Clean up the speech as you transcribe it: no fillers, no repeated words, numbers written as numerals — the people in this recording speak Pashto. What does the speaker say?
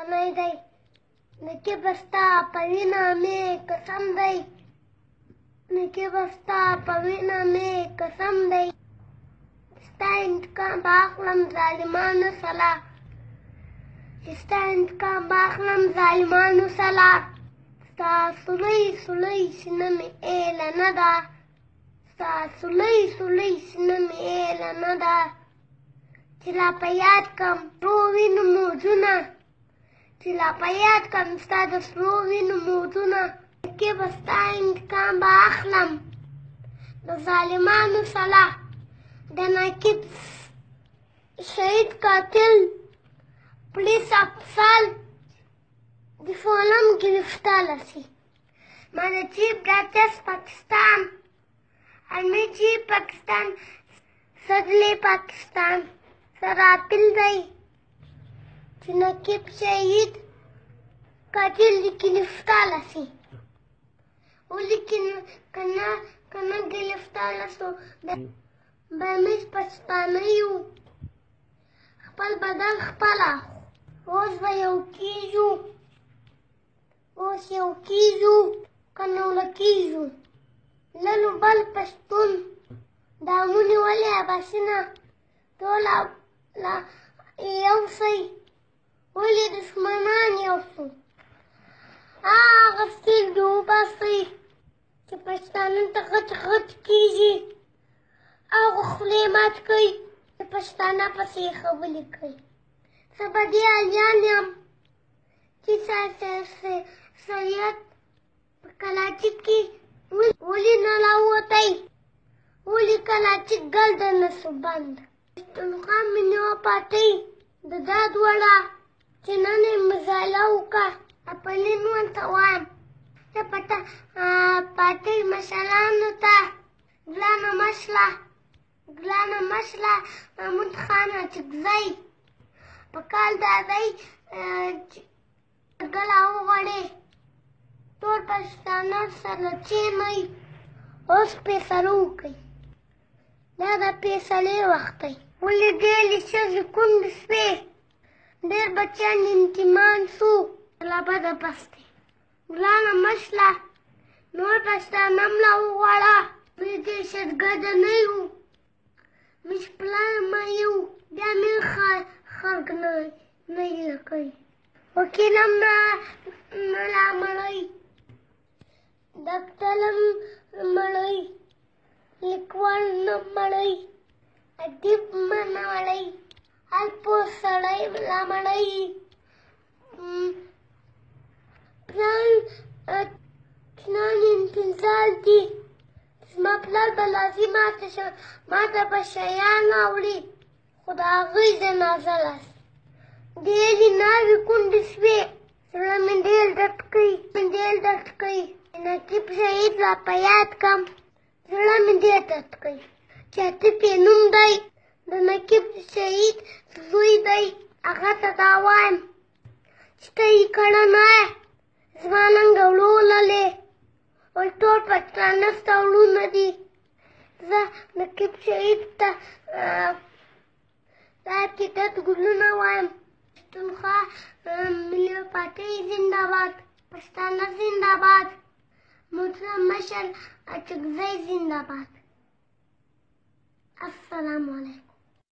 پښتانه دی نکي بستا په وینه مې قسم دی نکي بستا په وینه مې قسم دی ستا انتقام به اخلم ظالمانو سلا چې ستا انتقام به اخلم ظالمانو سلا ستا سولۍ سولۍ سینه مې ایله نه ده ستا سولۍ سولۍ سینه مې ایله نه ده چې لا په یاد کړم سرو وینو موجونه چې لا په یاد کړم ستا د سرو وینو موجونه کې به ستا انتقام به اخلم د ظالمانو سلا د نقیب شهید قاتل पुलिस अफसर दिफोलम गिरफ्तार रसी माने chief justice Pakistan army chief Pakistan सदले पाकिस्तान सरापिल गई नकीब शहीद कातिल गिरफ्तार रसी वो लेकिन कन्ना कन्ना गिरफ्तार रसो बमिस पछताना हूँ खपल बदल खपला اوس به یو کېږو اوس یو کېږو که نوله کېږو للو بل پښتون دا ونیولې عباسونه ټول یو شئ ولې دښمنان یو شو هغه سترګې وباسئ چې پښتانه ته غټ غټ کېږي هغه خولې مات کوي چې پښتانه پسې خبرې کوي زه به دې حاجیان یم چې سید په کلاچي کې ولې نه راووتی ولې کلاچي ګرده نه سو بند پښتونخوا مې نه وپاتئ د دا دواړه چې نن یې مزایله وکړه اپلین ورته وایم زه پاتې مشرانو ته ګرانه مشله محمود خان اڅکزی په کال دا دی چې ګله وغواړې ټول پښتانه سره کښېنئ اوس فیصله وکړئ دا د فیصلې وخت دی ولې ډېرې ښځې کونډې شوې ډېر بچیان یتیمان شو لا بده بس دی ګرانه مشله نور پښتانه هم راوغواړه موږ دهشتګرده نه یو موږ پلان مه یو بیا مې خلق نه یې کوي وکیل هم نه رامړئ ډاکټر هم مړئ لیکوال نه مړئ ادیب نه مړئ هر پوه سړی رامړئ پلان انتظار دي زما پلار به لازم ماته به شیان راوړي خو د هغوی جنازه راځي ډېرې ناوې کونډې شوې زړه مې ډېر درد کوي نقیب شهید را په یاد کړم زړه مې ډېر درد کوي چې عاطف یې نوم دی د نقیب شهید زوی دی هغه ته دا وایم چې ته یې کړه نه یې زما ننګه وړوللې وایي ټول پښتانه ستا وړونه دي زه نقیب شهید ته دا عقیدت ګلونه وایم پښتونخوا ملي پارټۍ زنده‌باد پښتانه زنده‌باد محترم مشر اڅکزی زنده‌باد السلام علیکم